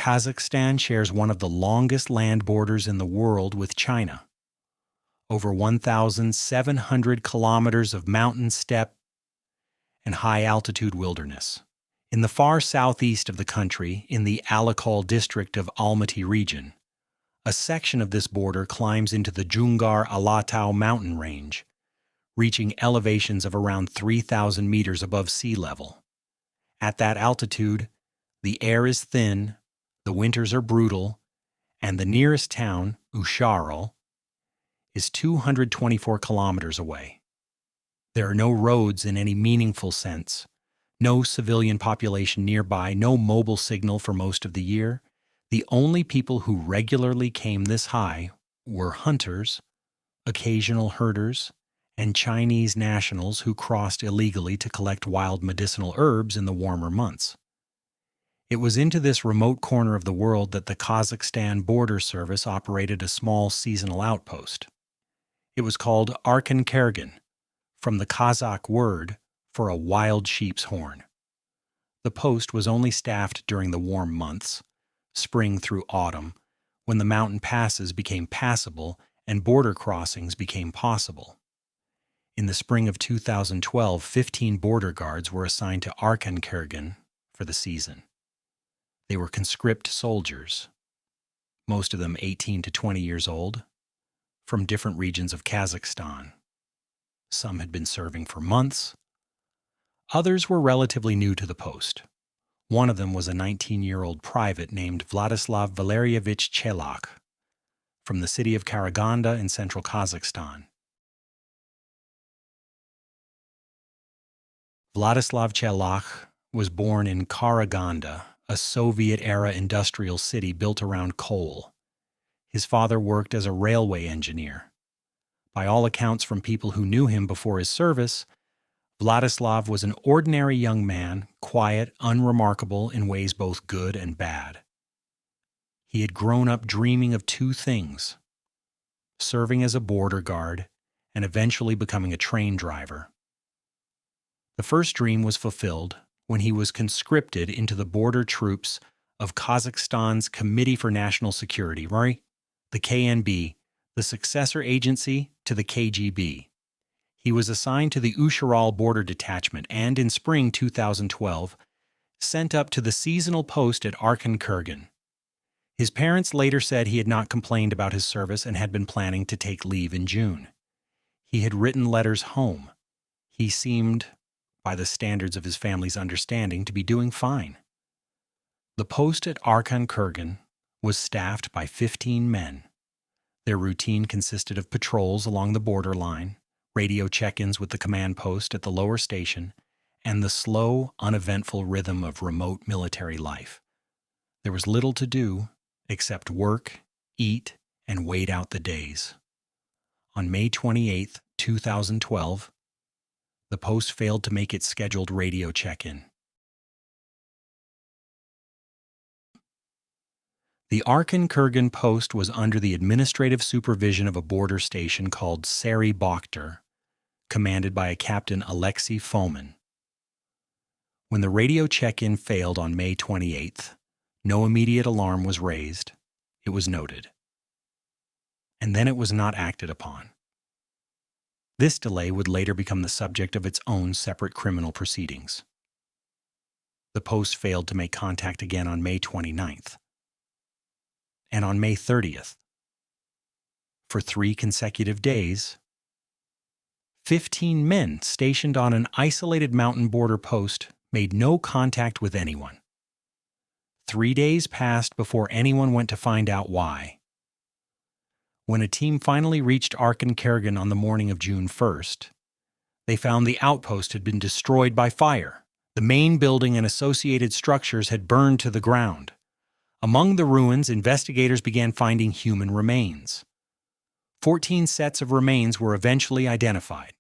Kazakhstan shares one of the longest land borders in the world with China. Over 1,700 kilometers of mountain steppe and high-altitude wilderness. In the far southeast of the country, in the Alakol district of Almaty region, a section of this border climbs into the Jungar-Alatau mountain range, reaching elevations of around 3,000 meters above sea level. At that altitude, the air is thin, the winters are brutal, and the nearest town, Usharl, is 224 kilometers away. There are no roads in any meaningful sense, no civilian population nearby, no mobile signal for most of the year. The only people who regularly came this high were hunters, occasional herders, and Chinese nationals who crossed illegally to collect wild medicinal herbs in the warmer months. It was into this remote corner of the world that the Kazakhstan Border Service operated a small seasonal outpost. It was called Arkankergen, from the Kazakh word for a wild sheep's horn. The post was only staffed during the warm months, spring through autumn, when the mountain passes became passable and border crossings became possible. In the spring of 2012, 15 border guards were assigned to Arkankergen for the season. They were conscript soldiers, most of them 18 to 20 years old, from different regions of Kazakhstan. Some had been serving for months. Others were relatively new to the post. One of them was a 19-year-old private named Vladislav Valerievich Chelakh, from the city of Karaganda in central Kazakhstan. Vladislav Chelakh was born in Karaganda, a Soviet-era industrial city built around coal. His father worked as a railway engineer. By all accounts from people who knew him before his service, Vladislav was an ordinary young man, quiet, unremarkable in ways both good and bad. He had grown up dreaming of two things: serving as a border guard and eventually becoming a train driver. The first dream was fulfilled when he was conscripted into the border troops of Kazakhstan's Committee for National Security, the KNB, the successor agency to the KGB. He was assigned to the Usharl Border Detachment and, in spring 2012, sent up to the seasonal post at Arkankergen. His parents later said he had not complained about his service and had been planning to take leave in June. He had written letters home. He seemed, by the standards of his family's understanding, to be doing fine. The post at Arkankergen was staffed by 15 men. Their routine consisted of patrols along the borderline, radio check-ins with the command post at the lower station, and the slow, uneventful rhythm of remote military life. There was little to do except work, eat, and wait out the days. On May 28, 2012, the post failed to make its scheduled radio check-in. The Arkankergen post was under the administrative supervision of a border station called Sari Bakhtar, commanded by a Captain Alexei Fomin. When the radio check-in failed on May 28th, no immediate alarm was raised. It was noted. And then it was not acted upon. This delay would later become the subject of its own separate criminal proceedings. The post failed to make contact again on May 29th. And on May 30th, for 3 consecutive days, 15 men stationed on an isolated mountain border post made no contact with anyone. 3 days passed before anyone went to find out why. When a team finally reached Arkankergen on the morning of June 1st, they found the outpost had been destroyed by fire. The main building and associated structures had burned to the ground. Among the ruins, investigators began finding human remains. 14 sets of remains were eventually identified.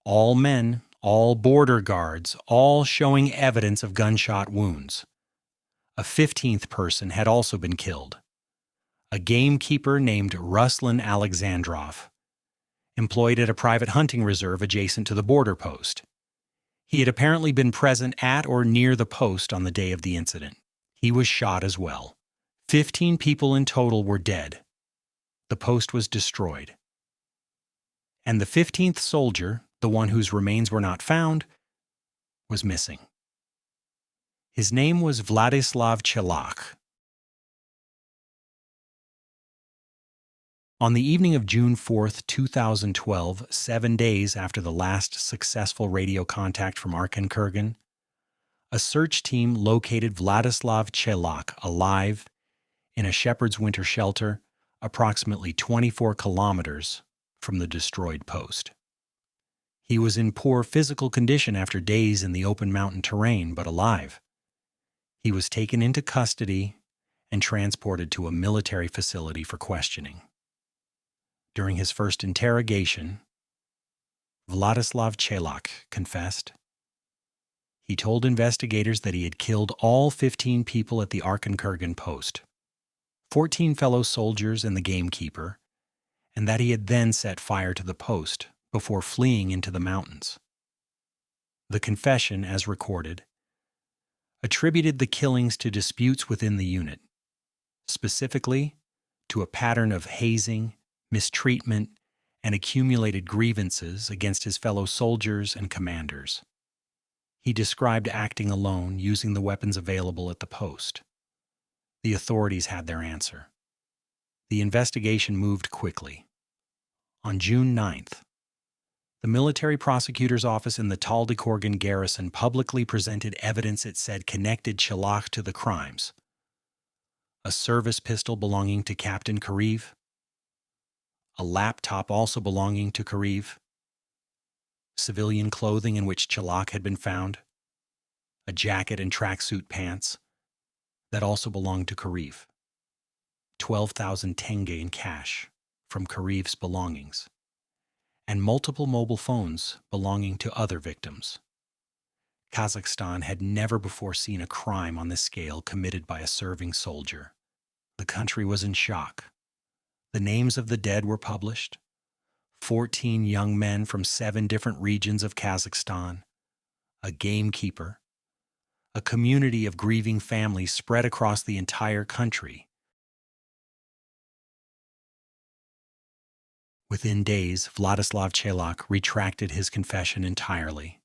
All men, all border guards, all showing evidence of gunshot wounds. A 15th person had also been killed. A gamekeeper named Ruslan Alexandrov, employed at a private hunting reserve adjacent to the border post. He had apparently been present at or near the post on the day of the incident. He was shot as well. 15 people in total were dead. The post was destroyed. And the 15th soldier, the one whose remains were not found, was missing. His name was Vladislav Chelakh. On the evening of June 4, 2012, 7 days after the last successful radio contact from Arkankergen, a search team located Vladislav Chelakh alive in a shepherd's winter shelter approximately 24 kilometers from the destroyed post. He was in poor physical condition after days in the open mountain terrain, but alive. He was taken into custody and transported to a military facility for questioning. During his first interrogation, Vladislav Chelakh confessed. He told investigators that he had killed all 15 people at the Arkankergen post, 14 fellow soldiers and the gamekeeper, and that he had then set fire to the post before fleeing into the mountains. The confession, as recorded, attributed the killings to disputes within the unit, specifically to a pattern of hazing, mistreatment, and accumulated grievances against his fellow soldiers and commanders. He described acting alone, using the weapons available at the post. The authorities had their answer. The investigation moved quickly. On June 9th, the military prosecutor's office in the Taldykorgan garrison publicly presented evidence it said connected Chelakh to the crimes. A service pistol belonging to Captain Kareev, a laptop also belonging to Kareev, civilian clothing in which Chelakh had been found, a jacket and tracksuit pants that also belonged to Kareev, 12,000 tenge in cash from Kareev's belongings, and multiple mobile phones belonging to other victims. Kazakhstan had never before seen a crime on this scale committed by a serving soldier. The country was in shock. The names of the dead were published. 14 young men from 7 different regions of Kazakhstan, a gamekeeper, a community of grieving families spread across the entire country. Within days, Vladislav Chelakh retracted his confession entirely.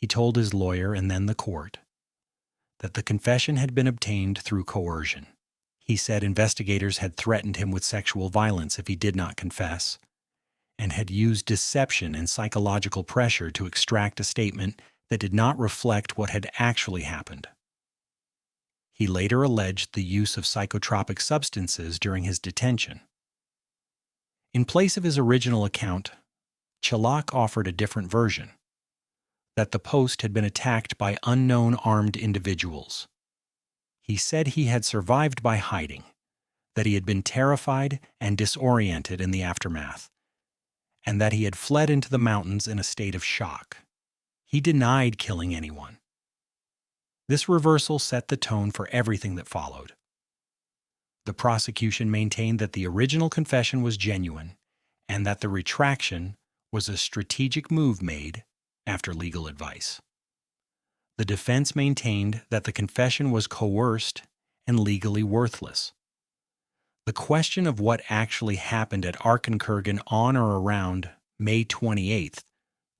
He told his lawyer and then the court that the confession had been obtained through coercion. He said investigators had threatened him with sexual violence if he did not confess, and had used deception and psychological pressure to extract a statement that did not reflect what had actually happened. He later alleged the use of psychotropic substances during his detention. In place of his original account, Chelakh offered a different version, that the post had been attacked by unknown armed individuals. He said he had survived by hiding, that he had been terrified and disoriented in the aftermath, and that he had fled into the mountains in a state of shock. He denied killing anyone. This reversal set the tone for everything that followed. The prosecution maintained that the original confession was genuine and that the retraction was a strategic move made after legal advice. The defense maintained that the confession was coerced and legally worthless. The question of what actually happened at Arkankergen on or around May 28,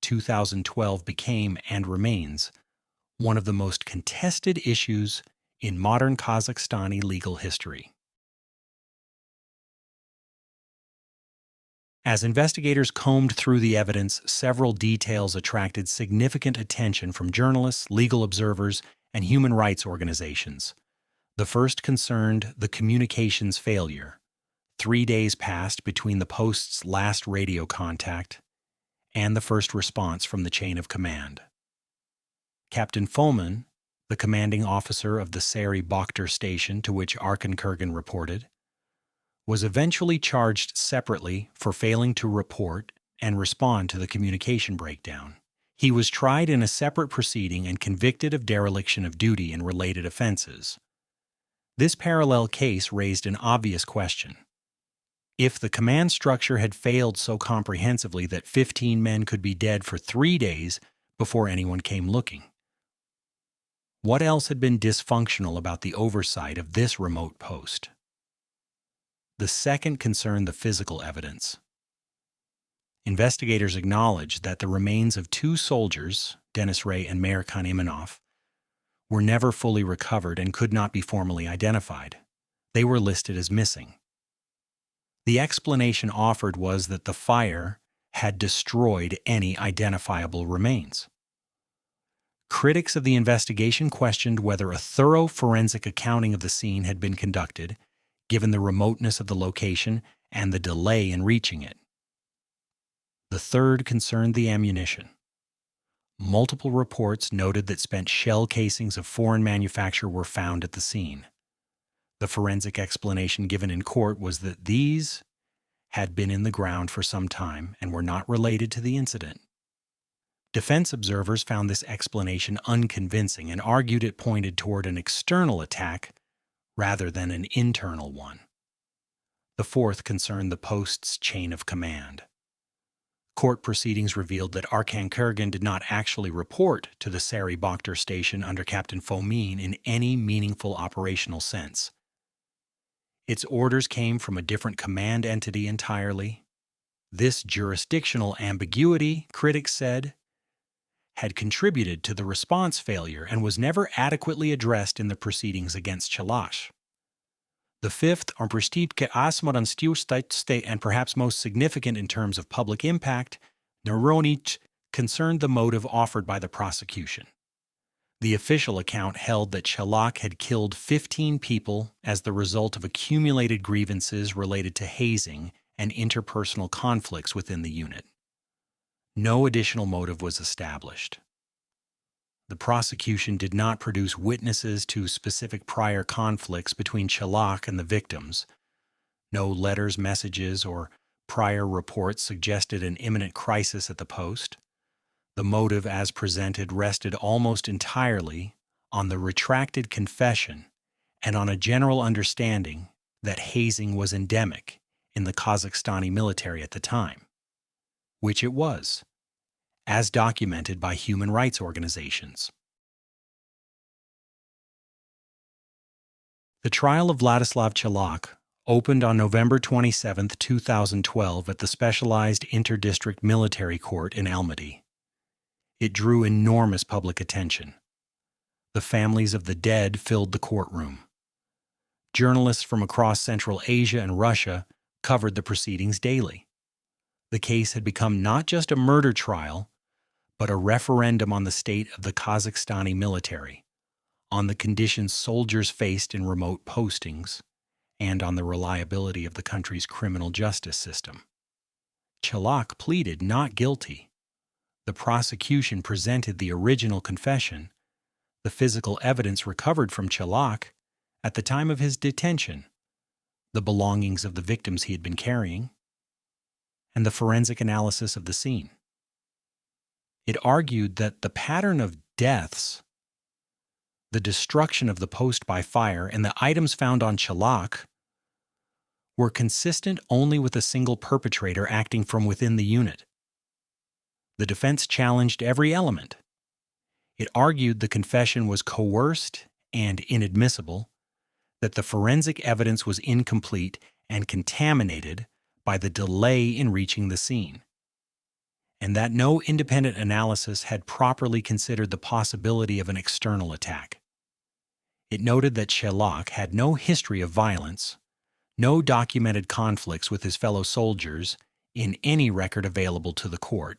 2012 became and remains one of the most contested issues in modern Kazakhstani legal history. As investigators combed through the evidence, several details attracted significant attention from journalists, legal observers, and human rights organizations. The first concerned the communications failure. 3 days passed between the post's last radio contact and the first response from the chain of command. Captain Foman, the commanding officer of the Sari Bakhtar station to which Arkankergen reported, was eventually charged separately for failing to report and respond to the communication breakdown. He was tried in a separate proceeding and convicted of dereliction of duty and related offenses. This parallel case raised an obvious question. If the command structure had failed so comprehensively that 15 men could be dead for 3 days before anyone came looking, What else had been dysfunctional about the oversight of this remote post? The second concerned the physical evidence. Investigators acknowledged that the remains of two soldiers, Denis Ray and Meir Khan Imanov, were never fully recovered and could not be formally identified. They were listed as missing. The explanation offered was that the fire had destroyed any identifiable remains. Critics of the investigation questioned whether a thorough forensic accounting of the scene had been conducted, given the remoteness of the location and the delay in reaching it. The third concerned the ammunition. Multiple reports noted that spent shell casings of foreign manufacture were found at the scene. The forensic explanation given in court was that these had been in the ground for some time and were not related to the incident. Defense observers found this explanation unconvincing and argued it pointed toward an external attack rather than an internal one. The fourth concerned the post's chain of command. Court proceedings revealed that Arkankergen did not actually report to the Sari Bakhtar station under Captain Fomin in any meaningful operational sense. Its orders came from a different command entity entirely. This jurisdictional ambiguity, critics said, had contributed to the response failure and was never adequately addressed in the proceedings against Chelakh. The fifth, and perhaps most significant in terms of public impact, Neronich, concerned the motive offered by the prosecution. The official account held that Chelakh had killed 15 people as the result of accumulated grievances related to hazing and interpersonal conflicts within the unit. No additional motive was established. The prosecution did not produce witnesses to specific prior conflicts between Chelakh and the victims. No letters, messages, or prior reports suggested an imminent crisis at the post. The motive as presented rested almost entirely on the retracted confession and on a general understanding that hazing was endemic in the Kazakhstani military at the time, which it was, as documented by human rights organizations. The trial of Vladislav Chelakh opened on November 27, 2012 at the Specialized Interdistrict Military Court in Almaty. It drew enormous public attention. The families of the dead filled the courtroom. Journalists from across Central Asia and Russia covered the proceedings daily. The case had become not just a murder trial, but a referendum on the state of the Kazakhstani military, on the conditions soldiers faced in remote postings, and on the reliability of the country's criminal justice system. Chelakh pleaded not guilty. The prosecution presented the original confession, the physical evidence recovered from Chelakh at the time of his detention, the belongings of the victims he had been carrying, and the forensic analysis of the scene. It argued that the pattern of deaths, the destruction of the post by fire, and the items found on Chelakh were consistent only with a single perpetrator acting from within the unit. The defense challenged every element. It argued the confession was coerced and inadmissible, that the forensic evidence was incomplete and contaminated by the delay in reaching the scene, and that no independent analysis had properly considered the possibility of an external attack. It noted that Chelakh had no history of violence, no documented conflicts with his fellow soldiers in any record available to the court,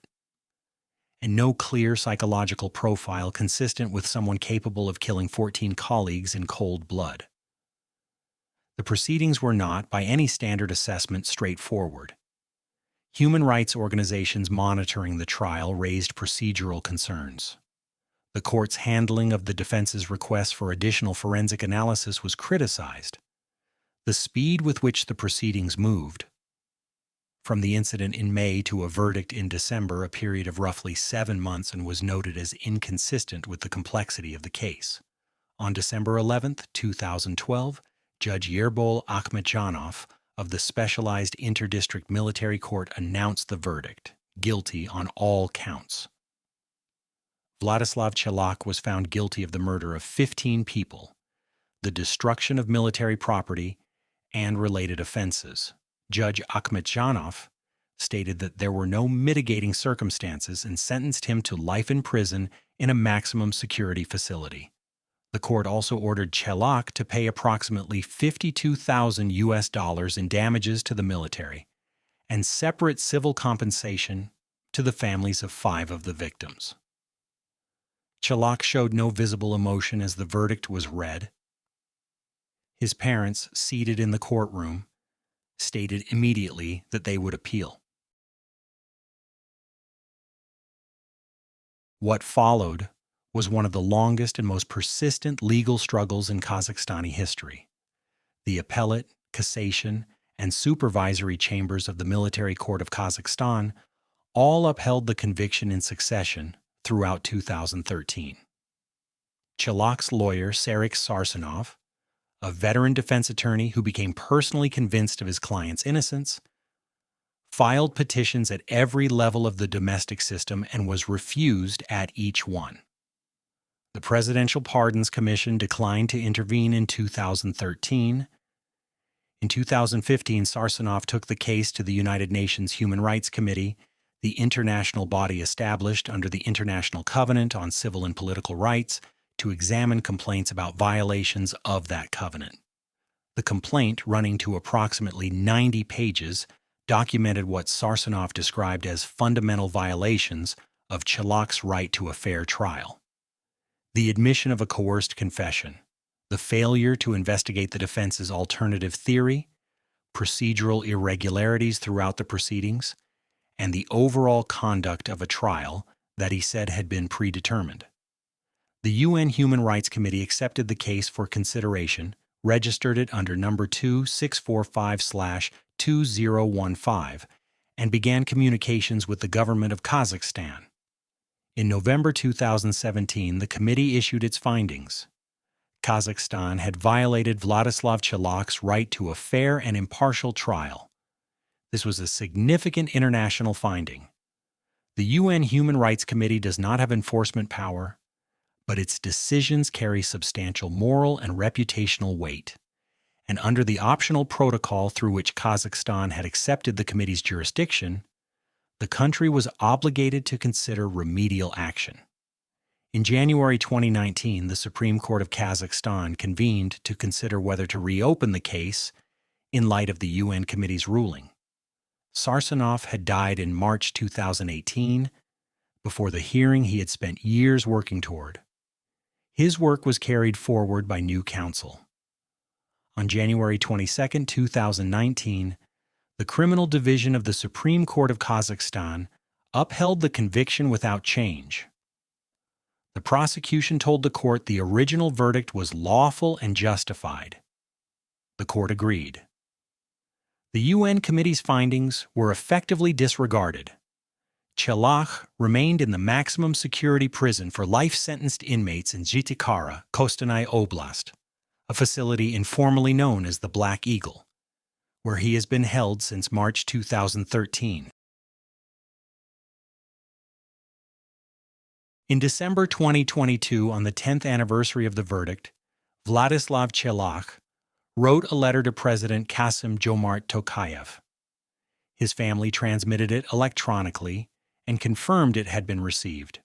and no clear psychological profile consistent with someone capable of killing 14 colleagues in cold blood. The proceedings were not, by any standard assessment, straightforward. Human rights organizations monitoring the trial raised procedural concerns. The court's handling of the defense's request for additional forensic analysis was criticized. The speed with which the proceedings moved, from the incident in May to a verdict in December, a period of roughly 7 months, and was noted as inconsistent with the complexity of the case. On December 11, 2012, Judge Yerbol Akhmetjanov of the Specialized Interdistrict Military Court announced the verdict, guilty on all counts. Vladislav Chelakh was found guilty of the murder of 15 people, the destruction of military property, and related offenses. Judge Akhmetjanov stated that there were no mitigating circumstances and sentenced him to life in prison in a maximum security facility. The court also ordered Chelakh to pay approximately $52,000 in damages to the military and separate civil compensation to the families of 5 of the victims. Chelakh showed no visible emotion as the verdict was read. His parents, seated in the courtroom, stated immediately that they would appeal. What followed was one of the longest and most persistent legal struggles in Kazakhstani history. The appellate, cassation, and supervisory chambers of the Military Court of Kazakhstan all upheld the conviction in succession throughout 2013. Chelakh's lawyer, Serhiy Sarsenov, a veteran defense attorney who became personally convinced of his client's innocence, filed petitions at every level of the domestic system and was refused at each one. The Presidential Pardons Commission declined to intervene in 2013. In 2015, Sarsenov took the case to the United Nations Human Rights Committee, the international body established under the International Covenant on Civil and Political Rights, to examine complaints about violations of that covenant. The complaint, running to approximately 90 pages, documented what Sarsenov described as fundamental violations of Chelakh's right to a fair trial. The admission of a coerced confession, the failure to investigate the defense's alternative theory, procedural irregularities throughout the proceedings, and the overall conduct of a trial that he said had been predetermined. The UN Human Rights Committee accepted the case for consideration, registered it under number 2645/2015, and began communications with the government of Kazakhstan. In November 2017, the committee issued its findings. Kazakhstan had violated Vladislav Chelakh's right to a fair and impartial trial. This was a significant international finding. The UN Human Rights Committee does not have enforcement power, but its decisions carry substantial moral and reputational weight. And under the optional protocol through which Kazakhstan had accepted the committee's jurisdiction, the country was obligated to consider remedial action. In January 2019, the Supreme Court of Kazakhstan convened to consider whether to reopen the case in light of the UN committee's ruling. Sarsenov had died in March 2018. Before the hearing he had spent years working toward. His work was carried forward by new counsel. On January 22, 2019, the Criminal Division of the Supreme Court of Kazakhstan upheld the conviction without change. The prosecution told the court the original verdict was lawful and justified. The court agreed. The UN committee's findings were effectively disregarded. Chelakh remained in the maximum security prison for life-sentenced inmates in Zhytomyr, Kostanay Oblast, a facility informally known as the Black Eagle, where he has been held since March 2013. In December 2022, on the 10th anniversary of the verdict, Vladislav Chelakh wrote a letter to President Kassym-Jomart Tokayev. His family transmitted it electronically and confirmed it had been received.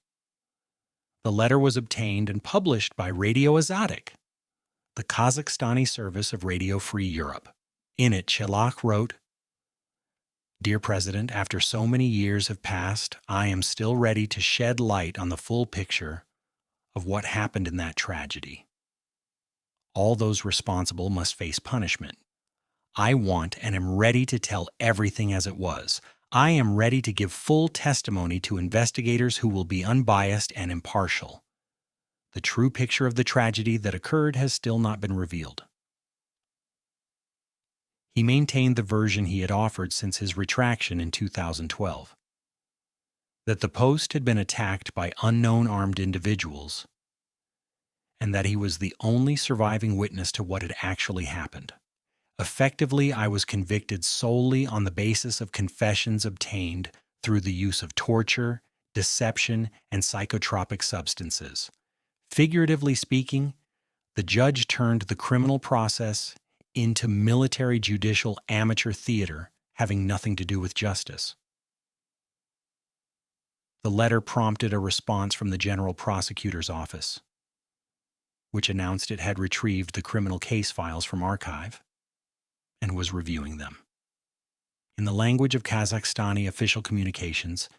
The letter was obtained and published by Radio Azadik, the Kazakhstani service of Radio Free Europe. In it, Chelakh wrote, "Dear President, after so many years have passed, I am still ready to shed light on the full picture of what happened in that tragedy. All those responsible must face punishment. I want and am ready to tell everything as it was. I am ready to give full testimony to investigators who will be unbiased and impartial. The true picture of the tragedy that occurred has still not been revealed." He maintained the version he had offered since his retraction in 2012, that the post had been attacked by unknown armed individuals, and that he was the only surviving witness to what had actually happened. Effectively, I was convicted solely on the basis of confessions obtained through the use of torture, deception, and psychotropic substances. Figuratively speaking, the judge turned the criminal process into military judicial amateur theater having nothing to do with justice. The letter prompted a response from the General Prosecutor's Office, which announced it had retrieved the criminal case files from archive and was reviewing them. In the language of Kazakhstani official communications,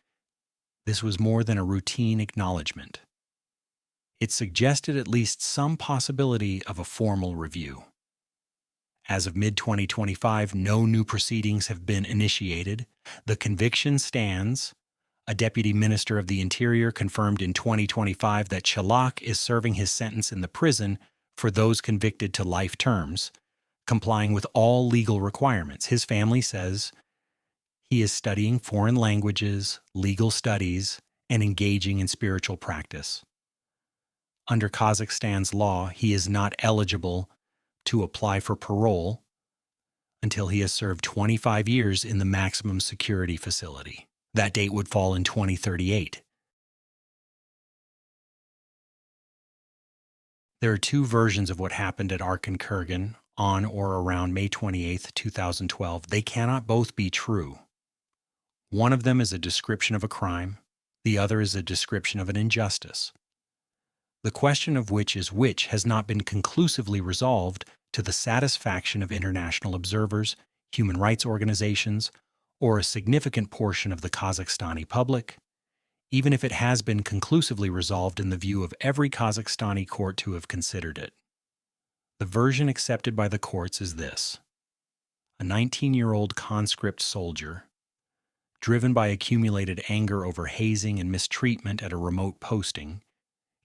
this was more than a routine acknowledgement. It suggested at least some possibility of a formal review. As of mid-2025, no new proceedings have been initiated. The conviction stands. A deputy minister of the Interior confirmed in 2025 that Chelakh is serving his sentence in the prison for those convicted to life terms, complying with all legal requirements. His family says he is studying foreign languages, legal studies, and engaging in spiritual practice. Under Kazakhstan's law, he is not eligible to apply for parole until he has served 25 years in the maximum security facility. That date would fall in 2038. There are two versions of what happened at Arkankergen on or around May 28, 2012. They cannot both be true. One of them is a description of a crime. The other is a description of an injustice. The question of which is which has not been conclusively resolved to the satisfaction of international observers, human rights organizations, or a significant portion of the Kazakhstani public, even if it has been conclusively resolved in the view of every Kazakhstani court to have considered it. The version accepted by the courts is this: a 19-year-old conscript soldier, driven by accumulated anger over hazing and mistreatment at a remote posting,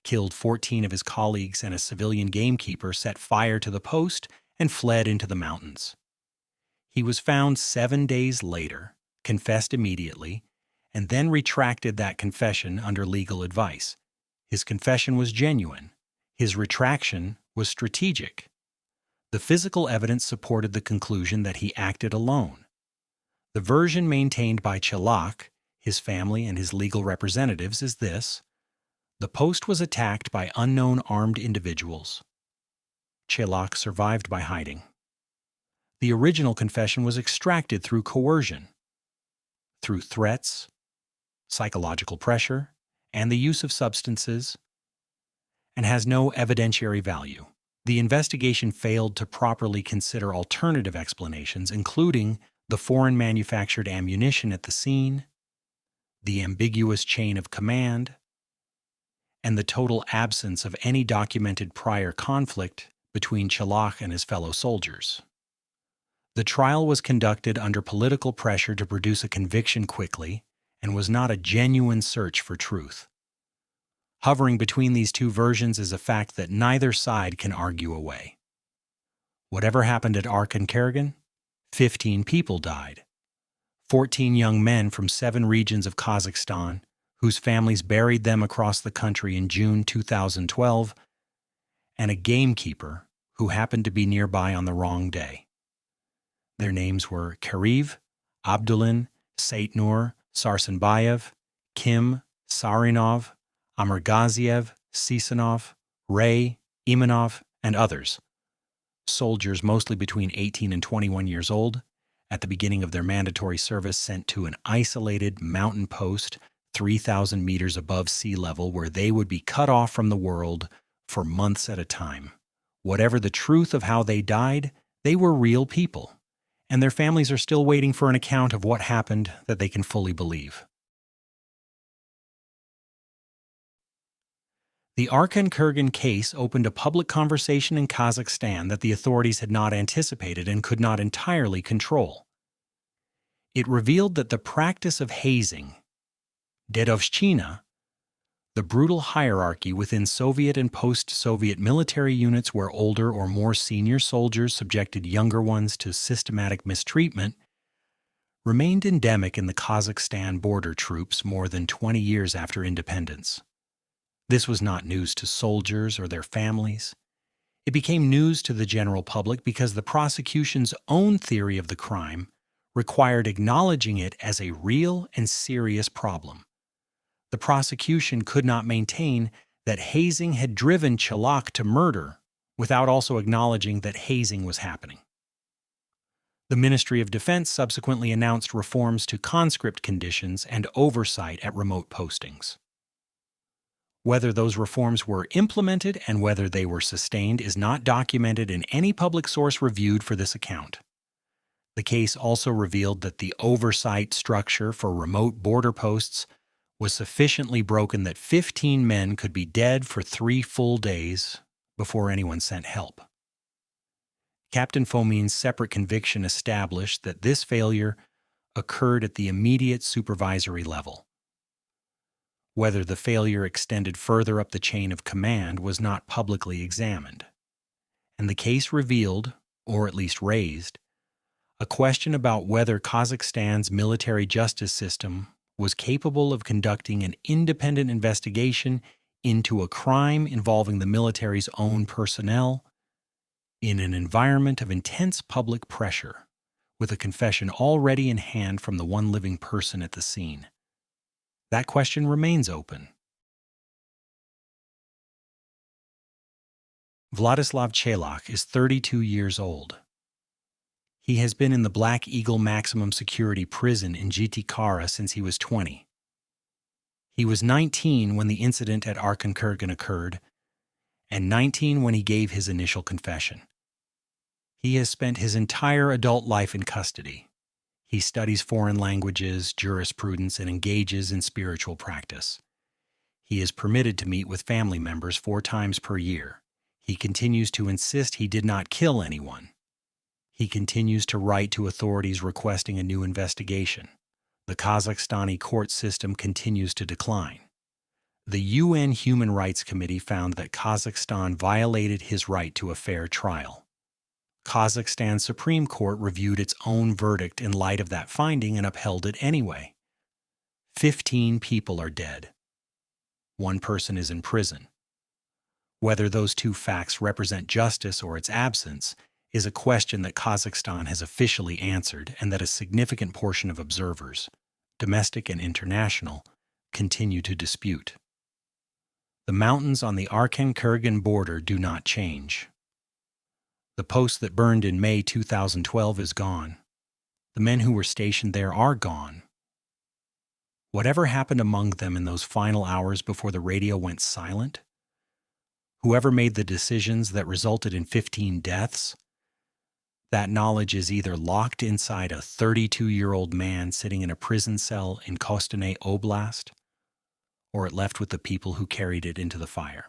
killed 14 of his colleagues, and a civilian gamekeeper set fire to the post and fled into the mountains. He was found 7 days later, confessed immediately, and then retracted that confession under legal advice. His confession was genuine. His retraction was strategic. The physical evidence supported the conclusion that he acted alone. The version maintained by Chelakh, his family, and his legal representatives is this: the post was attacked by unknown armed individuals. Chelakh survived by hiding. The original confession was extracted through coercion, through threats, psychological pressure, and the use of substances, and has no evidentiary value. The investigation failed to properly consider alternative explanations, including the foreign manufactured ammunition at the scene, the ambiguous chain of command, and the total absence of any documented prior conflict between Chelakh and his fellow soldiers. The trial was conducted under political pressure to produce a conviction quickly and was not a genuine search for truth. Hovering between these two versions is a fact that neither side can argue away. Whatever happened at Arkankergen, 15 people died. 14 young men from 7 regions of Kazakhstan, whose families buried them across the country in June 2012, and a gamekeeper who happened to be nearby on the wrong day. Their names were Kariv, Abdulin, Saitnur, Sarsanbayev, Kim, Sarinov, Amirgaziev, Sisanov, Ray, Imanov, and others. Soldiers mostly between 18 and 21 years old, at the beginning of their mandatory service sent to an isolated mountain post 3,000 meters above sea level where they would be cut off from the world for months at a time. Whatever the truth of how they died, they were real people, and their families are still waiting for an account of what happened that they can fully believe. The Arkankergen case opened a public conversation in Kazakhstan that the authorities had not anticipated and could not entirely control. It revealed that the practice of hazing, dedovshchina, the brutal hierarchy within Soviet and post-Soviet military units where older or more senior soldiers subjected younger ones to systematic mistreatment, remained endemic in the Kazakhstan border troops more than 20 years after independence. This was not news to soldiers or their families. It became news to the general public because the prosecution's own theory of the crime required acknowledging it as a real and serious problem. the prosecution could not maintain that hazing had driven Chelakh to murder without also acknowledging that hazing was happening. The Ministry of Defense subsequently announced reforms to conscript conditions and oversight at remote postings. Whether those reforms were implemented and whether they were sustained is not documented in any public source reviewed for this account. The case also revealed that the oversight structure for remote border posts was sufficiently broken that 15 men could be dead for 3 full days before anyone sent help. Captain Fomin's separate conviction established that this failure occurred at the immediate supervisory level. Whether the failure extended further up the chain of command was not publicly examined, and the case revealed, or at least raised, a question about whether Kazakhstan's military justice system was capable of conducting an independent investigation into a crime involving the military's own personnel in an environment of intense public pressure, with a confession already in hand from the one living person at the scene. That question remains open. Vladislav Chelakh is 32 years old. He has been in the Black Eagle maximum security prison in Jitikara since he was 20. He was 19 when the incident at Arkankergen occurred, and 19 when he gave his initial confession. He has spent his entire adult life in custody. He studies foreign languages, jurisprudence, and engages in spiritual practice. He is permitted to meet with family members 4 times per year. He continues to insist he did not kill anyone. He continues to write to authorities requesting a new investigation. The Kazakhstani court system continues to decline. The UN Human Rights Committee found that Kazakhstan violated his right to a fair trial. Kazakhstan's Supreme Court reviewed its own verdict in light of that finding and upheld it anyway. 15 people are dead. 1 person is in prison. Whether those 2 facts represent justice or its absence is a question that Kazakhstan has officially answered and that a significant portion of observers, domestic and international, continue to dispute. The mountains on the Arkankergen border do not change. The post that burned in May 2012 is gone. The men who were stationed there are gone. Whatever happened among them in those final hours before the radio went silent, whoever made the decisions that resulted in 15 deaths, that knowledge is either locked inside a 32-year-old man sitting in a prison cell in Kostanay Oblast, or it left with the people who carried it into the fire.